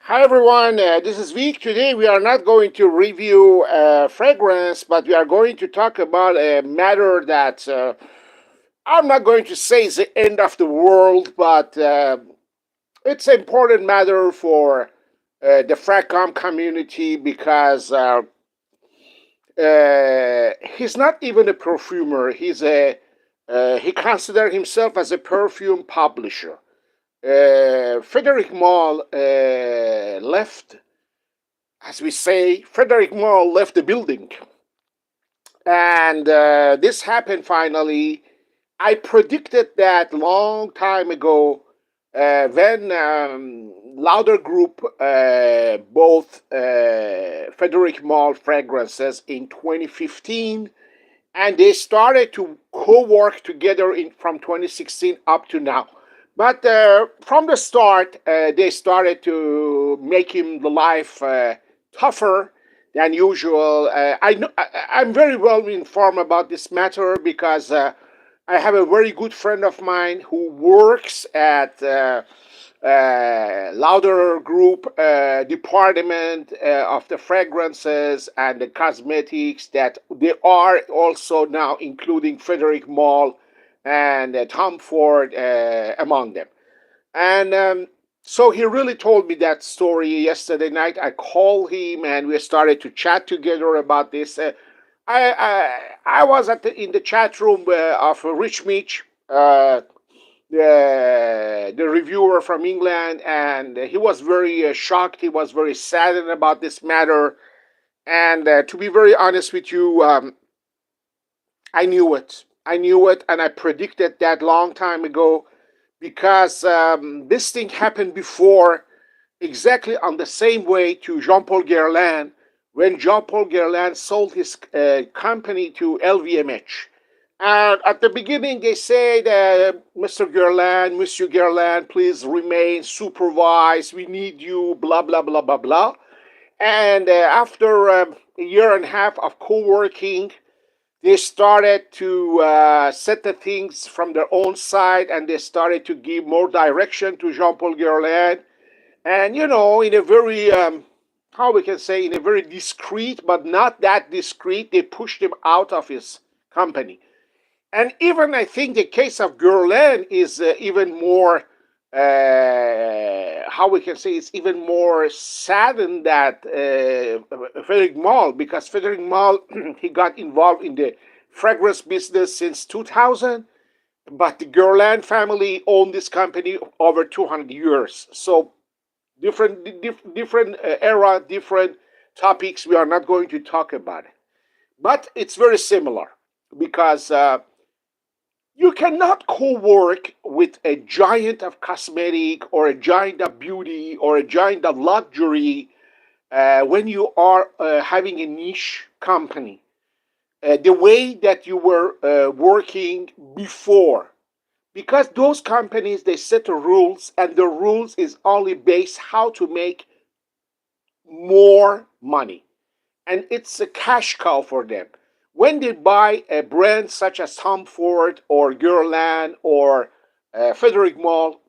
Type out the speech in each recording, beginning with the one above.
Hi everyone, this is Vic. Today we are not going to review fragrance, but we are going to talk about a matter that I'm not going to say is the end of the world, but it's an important matter for the Fracom community because he's not even a perfumer. He considers himself as a perfume publisher. Frederic Malle left, as we say, Frederic Malle left the building. And this happened finally. I predicted that long time ago when Lauder Group bought Frederic Malle fragrances in 2015, and they started to co-work together from 2016 up to now. But from the start, they started to make him the life tougher than usual. I'm very well informed about this matter because I have a very good friend of mine who works at Lauder Group department of the fragrances and the cosmetics that they are also now including Frederic Malle and Tom Ford among them. And so he really told me that story yesterday night. I called him and we started to chat together about this. I was in the chat room of Rich Mitch, the reviewer from England, and he was very shocked. He was very saddened about this matter. And to be very honest with you, I knew it. I knew it, and I predicted that long time ago because this thing happened before, exactly on the same way to Jean-Paul Guerlain when Jean-Paul Guerlain sold his company to LVMH. And at the beginning, they said, Mr. Guerlain, Monsieur Guerlain, please remain, supervise, we need you, blah, blah, blah, blah, blah. And after a year and a half of co-working, they started to set the things from their own side, and they started to give more direction to Jean-Paul Guerlain. And, in a very, how we can say, in a very discreet, but not that discreet, they pushed him out of his company. And even I think the case of Guerlain is even more, how we can say, it's even more saddened that Frederic Malle, because Frederic Malle, he got involved in the fragrance business since 2000, but the Guerlain family owned this company over 200 years. So different era, different topics. We are not going to talk about it, but it's very similar because you cannot co-work with a giant of cosmetic or a giant of beauty or a giant of luxury when you are having a niche company. The way that you were working before, because those companies, they set the rules, and the rules is only based how to make more money, and it's a cash cow for them. When they buy a brand such as Tom Ford or Guerlain or Frederic Malle,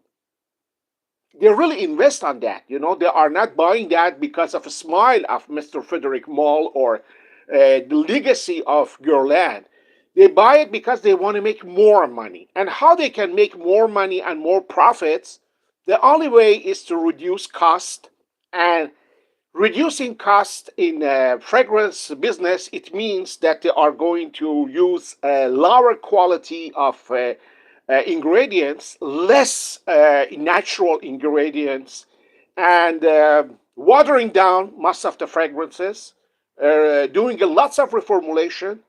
they really invest on that. They are not buying that because of a smile of Mr. Frederic Malle or the legacy of Guerlain. They buy it because they want to make more money. And how they can make more money and more profits, the only way is to reduce cost. And reducing cost in fragrance business, it means that they are going to use a lower quality of ingredients, less natural ingredients, and watering down most of the fragrances, doing lots of reformulation.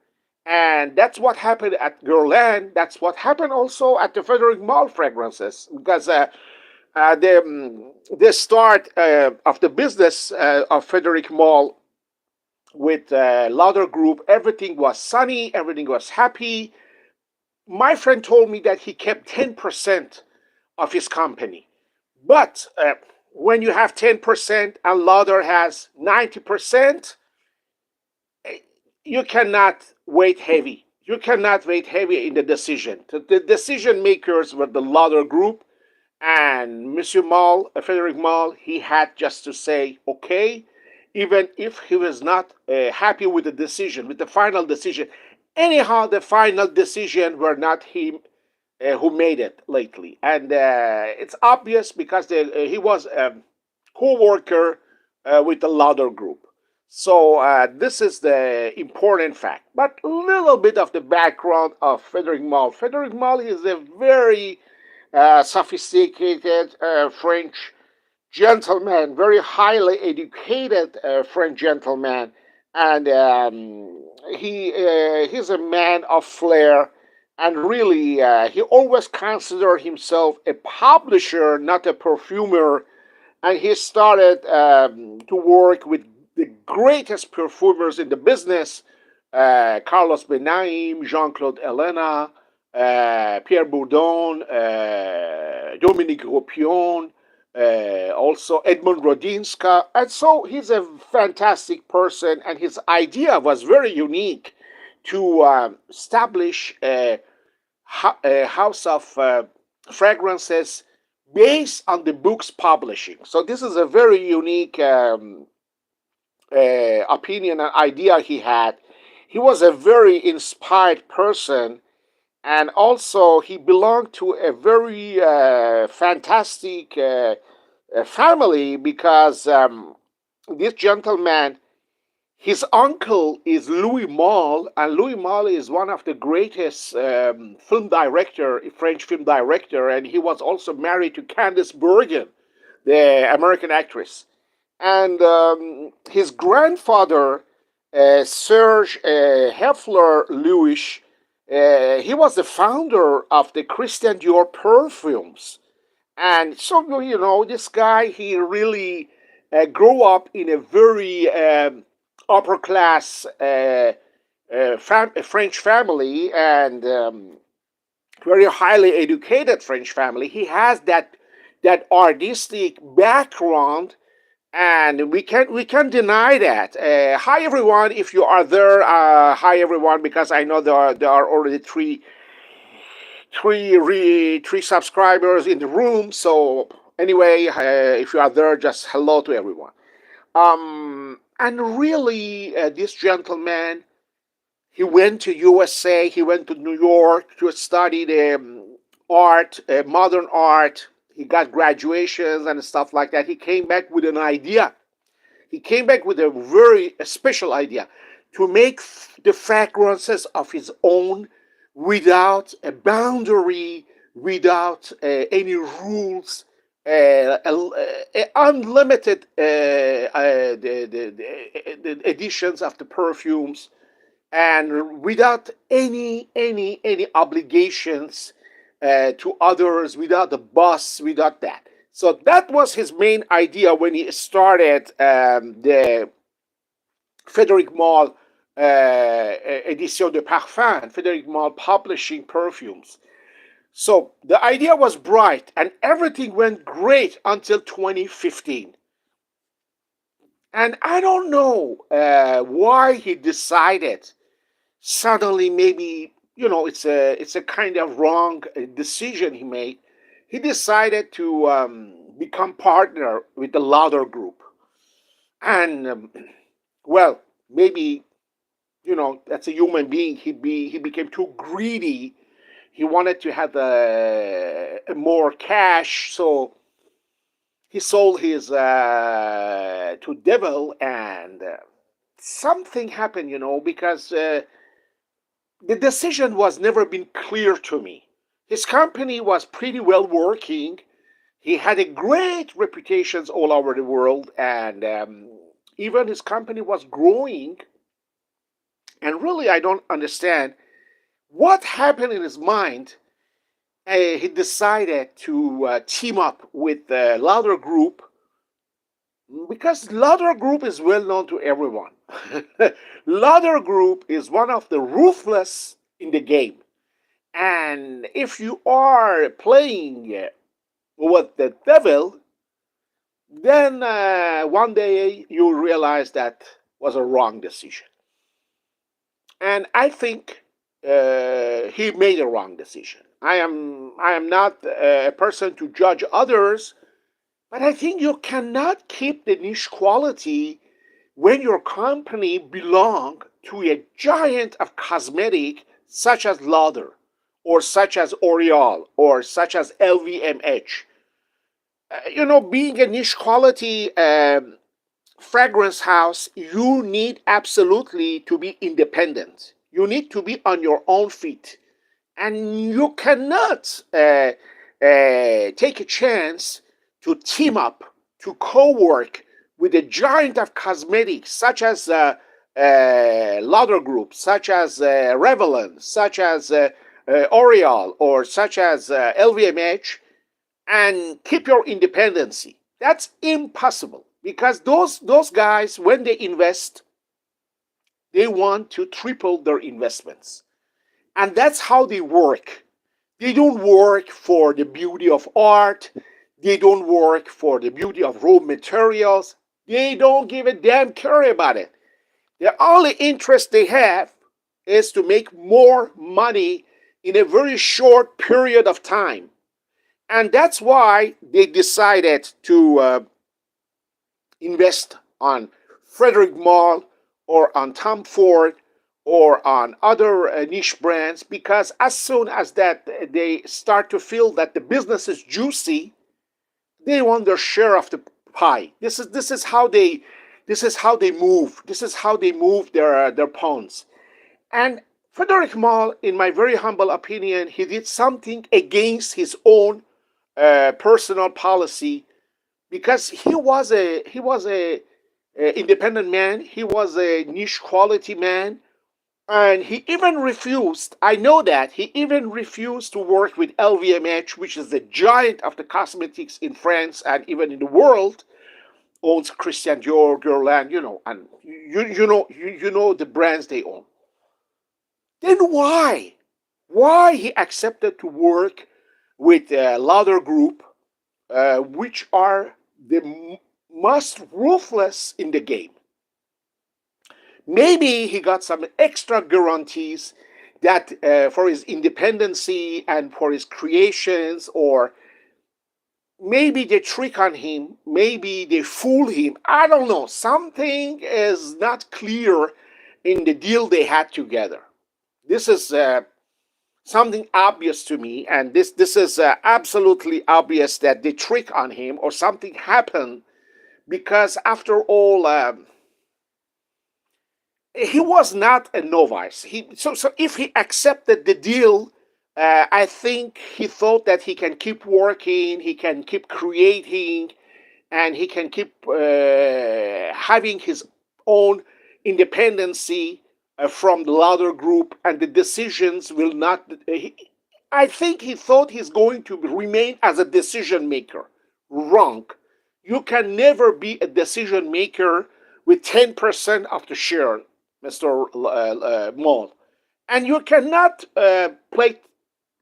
And that's what happened at Guerlain. That's what happened also at the Frederic Malle fragrances, because the start of the business of Frederic Malle with Lauder Group, everything was sunny, everything was happy. My friend told me that he kept 10% of his company. But when you have 10% and Lauder has 90%, you cannot weight heavy. You cannot weight heavy in the decision. The decision makers were the Lauder Group, And Monsieur Malle, Frederic Malle, he had just to say okay, even if he was not happy with the decision, with the final decision. Anyhow, the final decision were not him who made it lately, and it's obvious because he was a co-worker with the Lauder Group. So this is the important fact. But a little bit of the background of Frederic Malle. Frederic Malle is a very sophisticated French gentleman, very highly educated French gentleman, and he's a man of flair. And really, he always considered himself a publisher, not a perfumer. And he started to work with the greatest perfumers in the business: Carlos Benaim, Jean Claude Elena, Pierre Bourdon, Dominique Ropion, also Edmond Rodinska. And so he's a fantastic person, and his idea was very unique to establish a house of fragrances based on the books publishing. So this is a very unique opinion and idea he had. He was a very inspired person, and also he belonged to a very fantastic family because this gentleman, his uncle is Louis Malle, and Louis Malle is one of the greatest film director, French film director, and he was also married to Candice Bergen, the American actress. And his grandfather, Serge Heffler Louis, he was the founder of the Christian Dior Perfumes. And so, you know, this guy, he really grew up in a very upper class French family, and very highly educated French family. He has that artistic background, and we can deny that. Hi everyone, if you are there. Hi everyone, because I know there are already three subscribers in the room. So anyway, if you are there, just hello to everyone. And really, this gentleman, he went to USA, he went to New York to study the art, modern art. He got graduations and stuff like that. He came back with an idea. He came back with a very special idea to make the fragrances of his own without a boundary, without any rules, unlimited the editions of the perfumes, and without any obligations to others, without the boss, without that. So that was his main idea when he started the Frederic Malle Edition de Parfum, Frederic Malle Publishing Perfumes. So the idea was bright, and everything went great until 2015. And I don't know why he decided suddenly, maybe, it's a kind of wrong decision he made. He decided to become partner with the Lauder Group, and well, maybe, that's a human being. He became too greedy. He wanted to have a more cash, so he sold his to devil, and something happened, because the decision was never been clear to me. His company was pretty well working. He had a great reputations all over the world, and even his company was growing. And really, I don't understand what happened in his mind. He decided to team up with the Lauder Group, because Lauder Group is well known to everyone. Lauder Group is one of the ruthless in the game. And if you are playing with the devil, then one day you realize that was a wrong decision. And I think he made a wrong decision. I am not a person to judge others, but I think you cannot keep the niche quality when your company belong to a giant of cosmetic such as Lauder or such as L'Oreal or such as LVMH. Being a niche quality fragrance house, you need absolutely to be independent. You need to be on your own feet. And you cannot take a chance to team up, to co work with a giant of cosmetics such as Lauder Group, such as Revlon, such as L'Oreal, or such as LVMH, and keep your independency. That's impossible because those guys, when they invest, they want to triple their investments, and that's how they work. They don't work for the beauty of art. They don't work for the beauty of raw materials. They don't give a damn care about it. The only interest they have is to make more money in a very short period of time. And that's why they decided to invest on Frederic Malle or on Tom Ford or on other niche brands, because as soon as that they start to feel that the business is juicy, they want their share of the pie. This is how they move. This is how they move their pawns. And Frederic Malle, in my very humble opinion, he did something against his own personal policy, because he was a independent man. He was a niche quality man, and he even refused. I know that he even refused to work with LVMH, which is the giant of the cosmetics in France and even in the world. Owns Christian Dior, Guerlain, and you know the brands they own. Then why? Why he accepted to work with Lauder Group, which are the most ruthless in the game? Maybe he got some extra guarantees that for his independency and for his creations, or maybe they trick on him, maybe they fool him. I don't know. Something is not clear in the deal they had together. This is something obvious to me, and this is absolutely obvious that they trick on him or something happened, because after all, he was not a novice. So if he accepted the deal, I think he thought that he can keep working, he can keep creating, and he can keep having his own independency from the Lauder Group, and the decisions will not. I think he thought he's going to remain as a decision maker. Wrong. You can never be a decision maker with 10% of the share, Mr. Maul. And you cannot play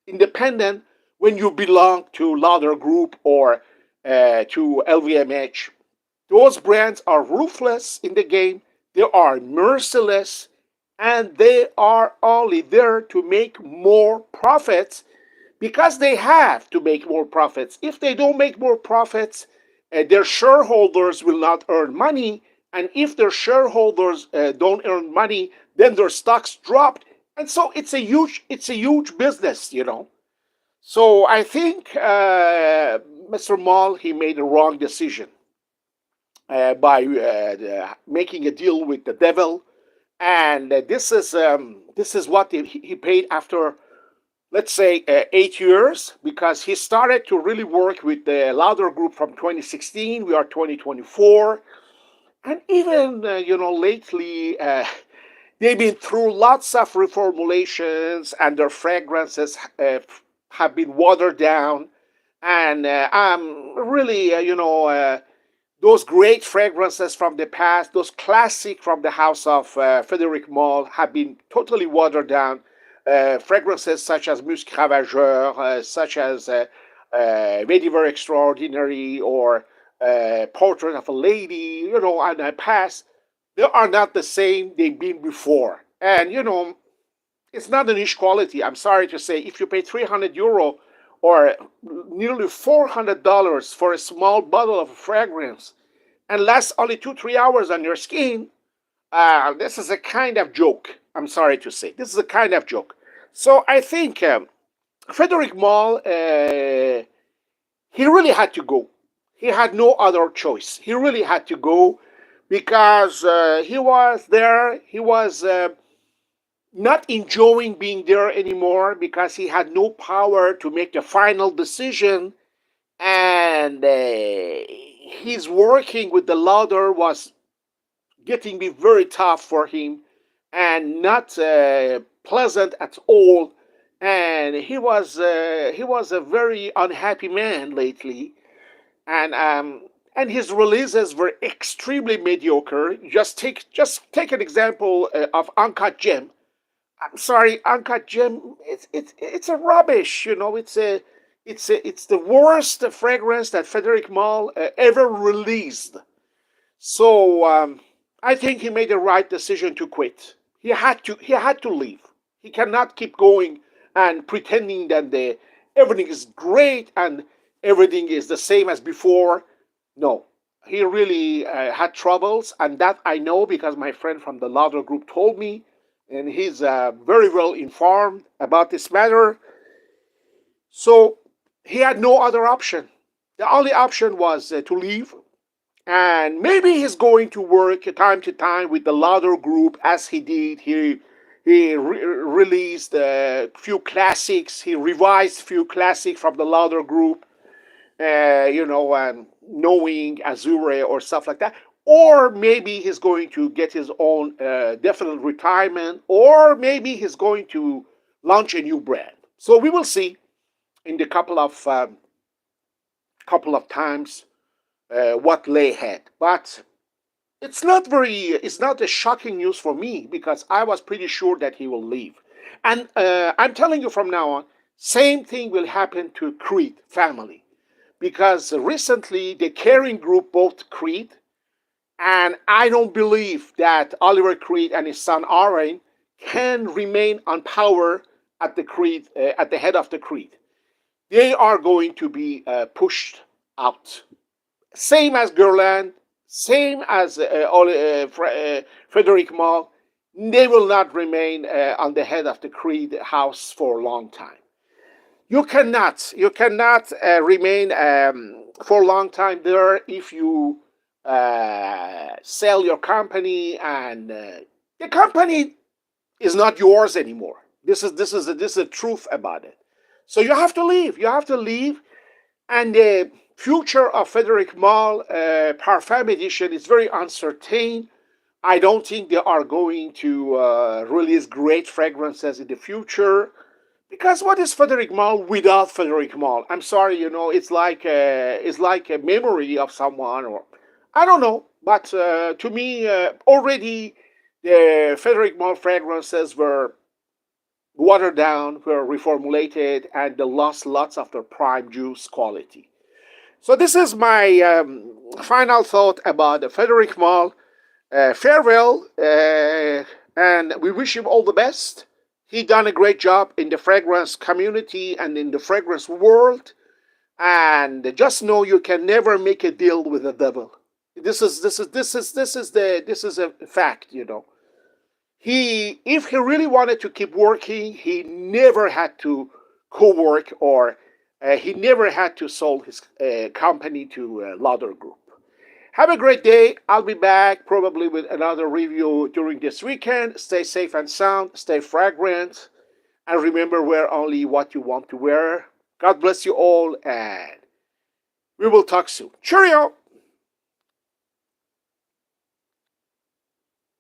independent when you belong to Lauder Group or to LVMH. Those brands are ruthless in the game, they are merciless, and they are only there to make more profits, because they have to make more profits. If they don't make more profits, their shareholders will not earn money. And if their shareholders don't earn money, then their stocks dropped. And so it's a huge business. So I think Mr. Maul, he made a wrong decision by making a deal with the devil, and this is what he paid after, let's say, 8 years, because he started to really work with the Lauder Group from 2016. We are 2024, and even lately they've been through lots of reformulations, and their fragrances have been watered down, and I'm really those great fragrances from the past, those classic from the house of Frederic Malle, have been totally watered down. Fragrances such as Musc Ravageur, such as Vetiver Extraordinary, or Portrait of a Lady, and past, they are not the same they've been before. And It's not a niche quality. I'm sorry to say, if you pay €300 or nearly $400 for a small bottle of fragrance and lasts only 2, 3 hours on your skin, this is a kind of joke. I'm sorry to say, this is a kind of joke. So I think Frederic Malle, he really had to go. He had no other choice. He really had to go because he was there. He was not enjoying being there anymore because he had no power to make the final decision. And his working with the lauder was getting be very tough for him and not pleasant at all. And he was a very unhappy man lately, and his releases were extremely mediocre. Just take an example of Uncut Gem. I'm sorry, Uncut Gem. It's a rubbish. It's the worst fragrance that Frederic Malle ever released. So I think he made the right decision to quit. He had to leave. He cannot keep going and pretending that everything is great and everything is the same as before. No, he really had troubles, and that I know because my friend from the Lauder group told me, and he's very well informed about this matter. So he had no other option. The only option was to leave, and maybe he's going to work time to time with the Lauder group as he did. He released a few classics. He revised a few classics from the Lauder group, knowing Azure or stuff like that. Or maybe he's going to get his own definite retirement, or maybe he's going to launch a new brand. So we will see in the couple of times what lay ahead. But it's not a shocking news for me because I was pretty sure that he will leave. And I'm telling you from now on, same thing will happen to Creed family because recently the Caring Group bought Creed, and I don't believe that Oliver Creed and his son Aaron can remain on power at the head of the Creed. They are going to be pushed out. Same as Gerland, same as Frederic Malle. They will not remain on the head of the Creed house for a long time. You cannot remain for a long time there if you sell your company, and the company is not yours anymore. This is the truth about it. So you have to leave. You have to leave, and the future of Frederic Malle Parfum Edition is very uncertain. I don't think they are going to release great fragrances in the future. Because what is Frederic Malle without Frederic Malle? I'm sorry, it's like a memory of someone, or I don't know. But to me, already the Frederic Malle fragrances were watered down, were reformulated, and they lost lots of their prime juice quality. So this is my final thought about the Frederic Malle. Farewell, and we wish him all the best. He done a great job in the fragrance community and in the fragrance world. And just know you can never make a deal with the devil. This is a fact. If he really wanted to keep working, he never had to co-work, or he never had to sell his company to Lauder Group. Have a great day. I'll be back probably with another review during this weekend. Stay safe and sound. Stay fragrant. And remember, wear only what you want to wear. God bless you all, and we will talk soon. Cheerio!